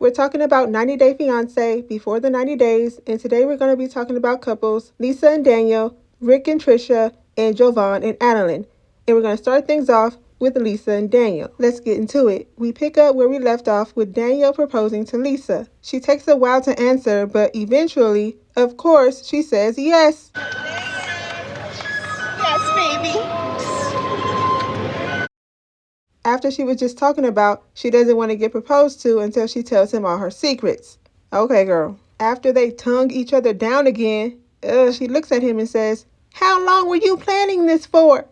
We're talking about 90 Day Fiance Before the 90 Days, and today we're going to be talking about couples Lisa and Daniel, Rick and Trisha, and Jovan and Annalyn. And we're going to start things off with Lisa and Daniel. Let's get into it. We pick up where we left off with Daniel proposing to Lisa. She takes a while to answer, but eventually, of course, she says yes. Yes, baby. After she was just talking about she doesn't want to get proposed to until she tells him all her secrets. Okay, girl. After they tongue each other down again, she looks at him and says, "How long were you planning this for?"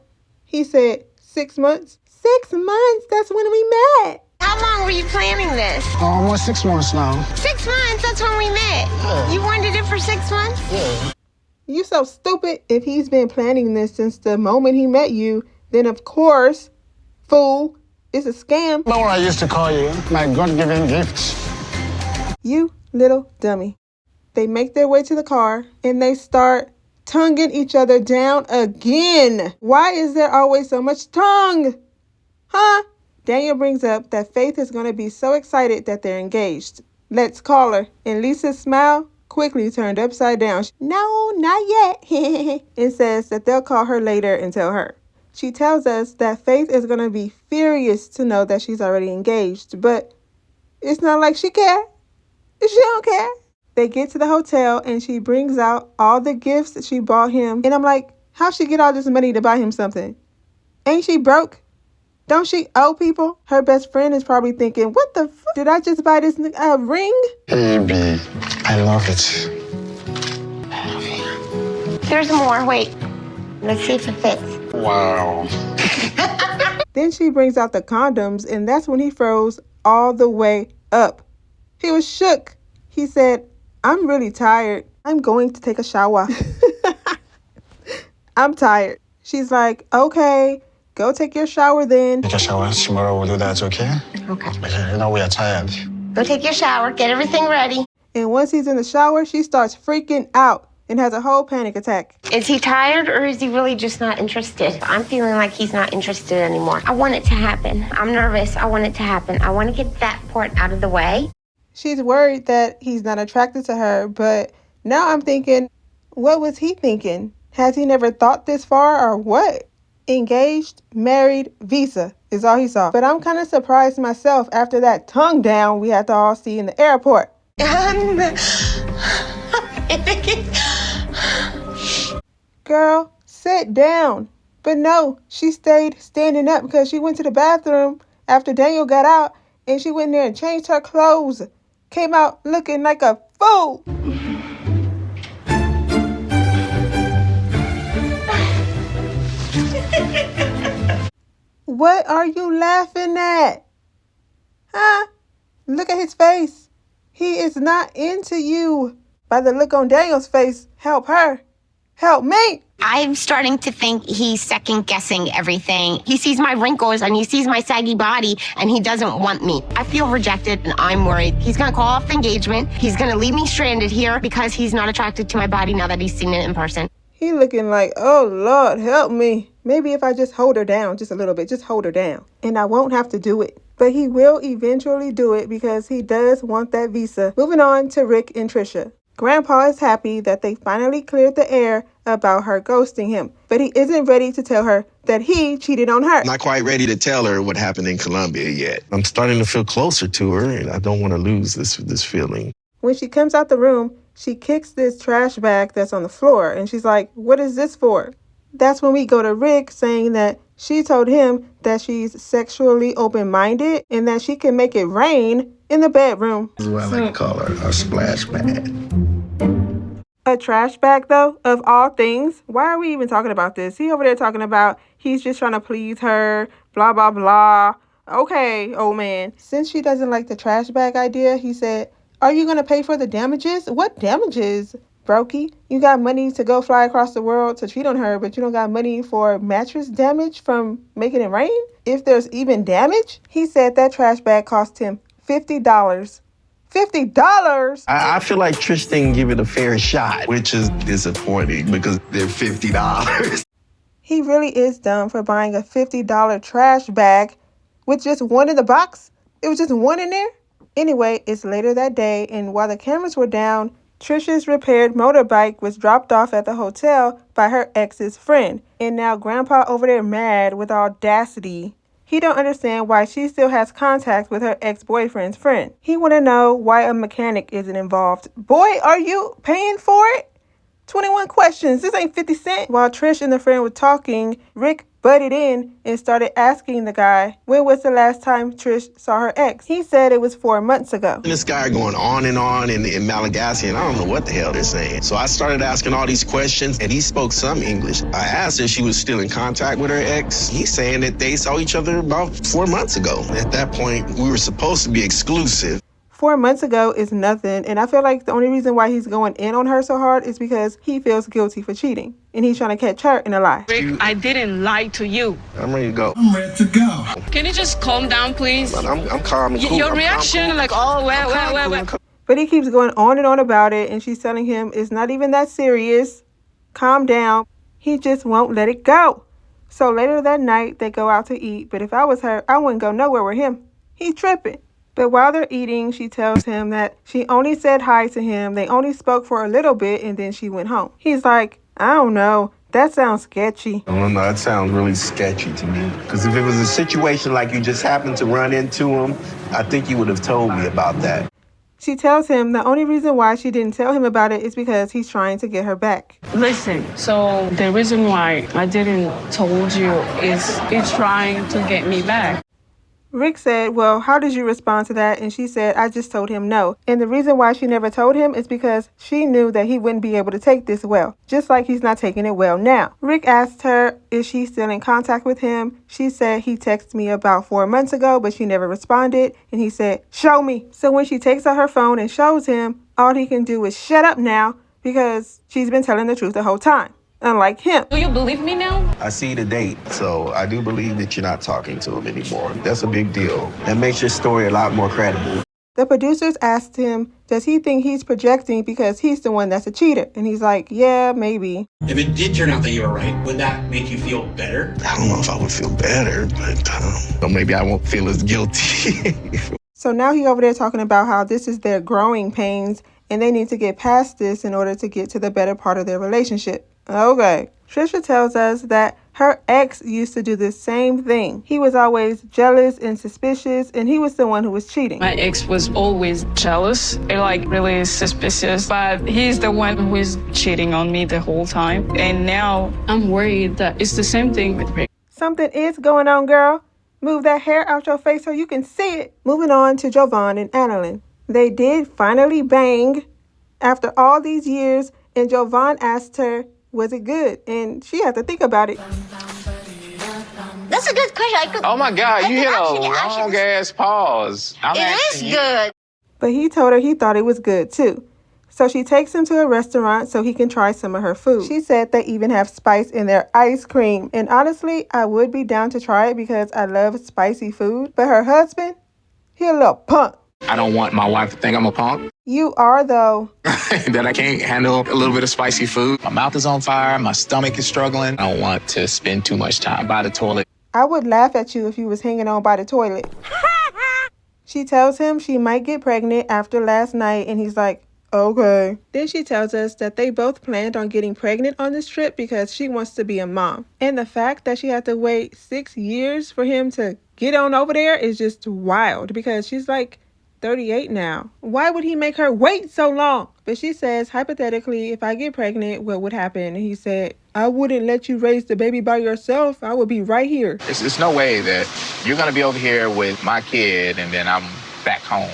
He said, 6 months. 6 months? That's when we met. How long were you planning this? Almost 6 months now. 6 months? That's when we met. Yeah. You wanted it for 6 months? Yeah. You so stupid. If he's been planning this since the moment he met you, then of course, fool, it's a scam. Know what I used to call you? My God-given gift. You little dummy. They make their way to the car and they start tonguing each other down again. Why is there always so much tongue? Huh? Daniel brings up that Faith is going to be so excited that they're engaged. Let's call her. And Lisa's smile quickly turned upside down. No, not yet. And says that they'll call her later and tell her. She tells us that Faith is going to be furious to know that she's already engaged, but it's not like she cares. She don't care. They get to the hotel and she brings out all the gifts that she bought him. And I'm like, how'd she get all this money to buy him something? Ain't she broke? Don't she owe people? Her best friend is probably thinking, what the f*** did I just buy this ring? Baby, I love it. I love you. There's more. Wait. Let's see if it fits. Wow. Then she brings out the condoms and that's when he froze all the way up. He was shook. He said, "I'm really tired. I'm going to take a shower." I'm tired. She's like, okay, go take your shower then. Take a shower. Tomorrow we'll do that, okay? Okay. Okay, you know we are tired. Go take your shower. Get everything ready. And once he's in the shower, she starts freaking out and has a whole panic attack. Is he tired or is he really just not interested? I'm feeling like he's not interested anymore. I want it to happen. I'm nervous. I want it to happen. I want to get that part out of the way. She's worried that he's not attracted to her, but now I'm thinking, what was he thinking? Has he never thought this far or what? Engaged, married, visa is all he saw. But I'm kind of surprised myself after that tongue down we had to all see in the airport. Girl, sit down. But no, she stayed standing up because she went to the bathroom after Daniel got out and she went there and changed her clothes. Came out looking like a fool. What are you laughing at? Huh? Look at his face. He is not into you. By the look on Daniel's face, help her. Help me. I'm starting to think he's second-guessing everything. He sees my wrinkles and he sees my saggy body and he doesn't want me. I feel rejected and I'm worried. He's going to call off the engagement. He's going to leave me stranded here because he's not attracted to my body now that he's seen it in person. He looking like, oh, Lord, help me. Maybe if I just hold her down just a little bit, just hold her down. And I won't have to do it. But he will eventually do it because he does want that visa. Moving on to Rick and Trisha. Grandpa is happy that they finally cleared the air about her ghosting him, but he isn't ready to tell her that he cheated on her. Not quite ready to tell her what happened in Colombia yet. I'm starting to feel closer to her, and I don't want to lose this feeling. When she comes out the room, she kicks this trash bag that's on the floor, and she's like, what is this for? That's when we go to Rick saying that she told him that she's sexually open-minded and that she can make it rain in the bedroom. This is what I like to call her, a splash pad. A trash bag, though, of all things? Why are we even talking about this? He over there talking about he's just trying to please her, blah, blah, blah. Okay, old man. Since she doesn't like the trash bag idea, he said, are you going to pay for the damages? What damages, brokey? You got money to go fly across the world to cheat on her, but you don't got money for mattress damage from making it rain? If there's even damage? He said that trash bag cost him $50. $50? I feel like Trish didn't give it a fair shot, which is disappointing because they're $50. He really is dumb for buying a $50 trash bag with just one in the box. It was just one in there. Anyway, it's later that day, and while the cameras were down, Trisha's repaired motorbike was dropped off at the hotel by her ex's friend, and now Grandpa over there mad with audacity. He don't understand why she still has contact with her ex-boyfriend's friend. He want to know why a mechanic isn't involved. Boy, are you paying for it? 21 questions. This ain't 50 Cent. While Trish and the friend were talking, Rick butted in and started asking the guy, when was the last time Trish saw her ex? He said it was 4 months ago. This guy going on in Malagasy, and I don't know what the hell they're saying. So I started asking all these questions, and he spoke some English. I asked her if she was still in contact with her ex. He's saying that they saw each other about 4 months ago. At that point, we were supposed to be exclusive. 4 months ago is nothing, and I feel like the only reason why he's going in on her so hard is because he feels guilty for cheating, and he's trying to catch her in a lie. Rick, I didn't lie to you. I'm ready to go. I'm ready to go. Can you just calm down, please? But I'm calm and cool. Your reaction, like, oh, well. But he keeps going on and on about it, and she's telling him it's not even that serious. Calm down. He just won't let it go. So later that night, they go out to eat, but if I was her, I wouldn't go nowhere with him. He's tripping. But while they're eating, she tells him that she only said hi to him. They only spoke for a little bit, and then she went home. He's like, I don't know. That sounds sketchy. I don't know. That sounds really sketchy to me. Because if it was a situation like you just happened to run into him, I think you would have told me about that. She tells him the only reason why she didn't tell him about it is because he's trying to get her back. Listen, so the reason why I didn't told you is he's trying to get me back. Rick said, well, how did you respond to that? And she said, I just told him no. And the reason why she never told him is because she knew that he wouldn't be able to take this well, just like he's not taking it well now. Rick asked her, is she still in contact with him? She said, he texted me about 4 months ago, but she never responded. And he said, show me. So when she takes out her phone and shows him, all he can do is shut up now because she's been telling the truth the whole time. Unlike him. Do you believe me now? I see the date, so I do believe that you're not talking to him anymore. That's a big deal. That makes your story a lot more credible. The producers asked him, does he think he's projecting because he's the one that's a cheater? And he's like, yeah, maybe. If it did turn out that you were right, would that make you feel better? I don't know if I would feel better, but maybe I won't feel as guilty. So now he's over there talking about how this is their growing pains and they need to get past this in order to get to the better part of their relationship. Okay. Trisha tells us that her ex used to do the same thing. He was always jealous and suspicious, and he was the one who was cheating. My ex was always jealous, like really suspicious, but he's the one who is cheating on me the whole time. And now I'm worried that it's the same thing with Rick. Something is going on, girl. Move that hair out your face so you can see it. Moving on to Jovan and Annalyn. They did finally bang after all these years, and Jovan asked her, was it good? And she had to think about it. That's a good question. Oh my God, you hit a long ass pause. It is good. But he told her he thought it was good too. So she takes him to a restaurant so he can try some of her food. She said they even have spice in their ice cream. And honestly, I would be down to try it because I love spicy food. But her husband, he a little punk. I don't want my wife to think I'm a punk. You are, though. That I can't handle a little bit of spicy food. My mouth is on fire. My stomach is struggling. I don't want to spend too much time by the toilet. I would laugh at you if you was hanging on by the toilet. She tells him she might get pregnant after last night, and he's like, okay. Then she tells us that they both planned on getting pregnant on this trip because she wants to be a mom. And the fact that she had to wait 6 years for him to get on over there is just wild because she's like 38 now. Why would he make her wait so long? But she says, hypothetically, if I get pregnant, what would happen? And he said, I wouldn't let you raise the baby by yourself. I would be right here. There's no way that you're going to be over here with my kid and then I'm back home.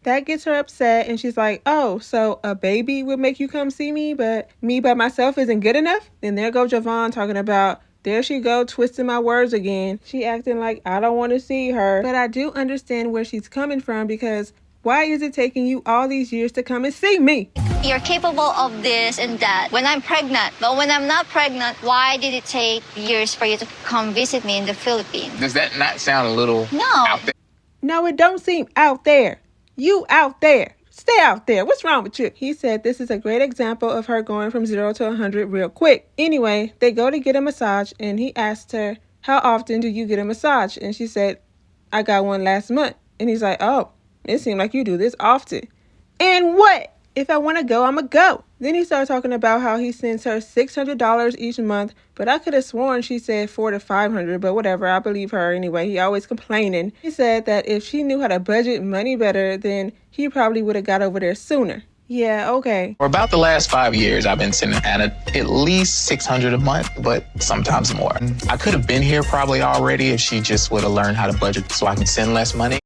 That gets her upset, and she's like, oh, so a baby would make you come see me, but me by myself isn't good enough? And there goes Jovan talking about, there she go, twisting my words again. She acting like I don't want to see her. But I do understand where she's coming from because why is it taking you all these years to come and see me? You're capable of this and that when I'm pregnant. But when I'm not pregnant, why did it take years for you to come visit me in the Philippines? Does that not sound a little out there? No, it don't seem out there. You out there. Stay out there. What's wrong with you? He said this is a great example of her going from 0 to 100 real quick. Anyway, they go to get a massage, and he asked her, how often do you get a massage? And she said, I got one last month. And he's like, oh, It seems like you do this often. And what? If I want to go, I'ma go. Then he started talking about how he sends her $600 each month, but I could have sworn she said $400 to $500, but whatever, I believe her anyway. He always complaining. He said that if she knew how to budget money better, then he probably would have got over there sooner. Yeah, okay. For about the last 5 years, I've been sending Anna at least $600 a month, but sometimes more. I could have been here probably already if she just would have learned how to budget so I can send less money.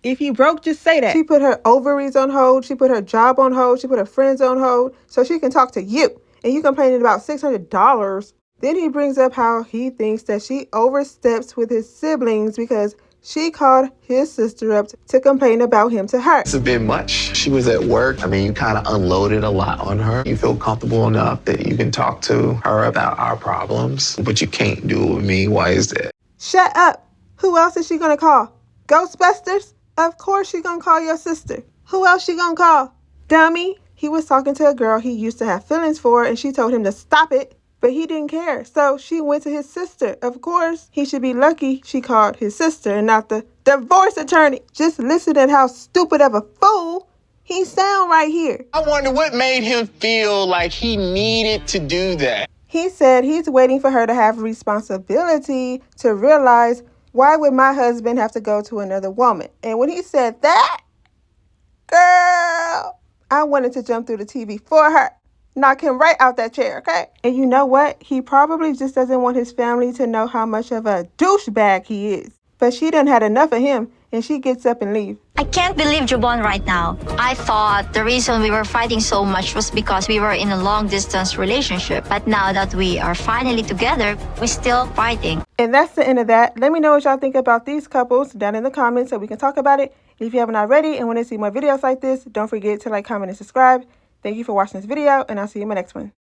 If you broke, just say that. She put her ovaries on hold. She put her job on hold. She put her friends on hold so she can talk to you. And you complaining about $600. Then he brings up how he thinks that she oversteps with his siblings because she called his sister up to complain about him to her. It's a bit much. She was at work. I mean, you kind of unloaded a lot on her. You feel comfortable enough that you can talk to her about our problems, but you can't do it with me. Why is that? Shut up. Who else is she going to call? Ghostbusters? Of course she gonna call your sister. Who else she gonna call? Dummy. He was talking to a girl he used to have feelings for, and she told him to stop it, but he didn't care. So she went to his sister. Of course, he should be lucky she called his sister and not the divorce attorney. Just listen at how stupid of a fool he sound right here. I wonder what made him feel like he needed to do that. He said he's waiting for her to have responsibility to realize, why would my husband have to go to another woman? And when he said that, girl, I wanted to jump through the TV for her. Knock him right out that chair, okay? And you know what? He probably just doesn't want his family to know how much of a douchebag he is. But she done had enough of him, and she gets up and leaves. I can't believe Jovon right now. I thought the reason we were fighting so much was because we were in a long-distance relationship. But now that we are finally together, we're still fighting. And that's the end of that. Let me know what y'all think about these couples down in the comments so we can talk about it. If you haven't already and want to see more videos like this, don't forget to like, comment, and subscribe. Thank you for watching this video, and I'll see you in my next one.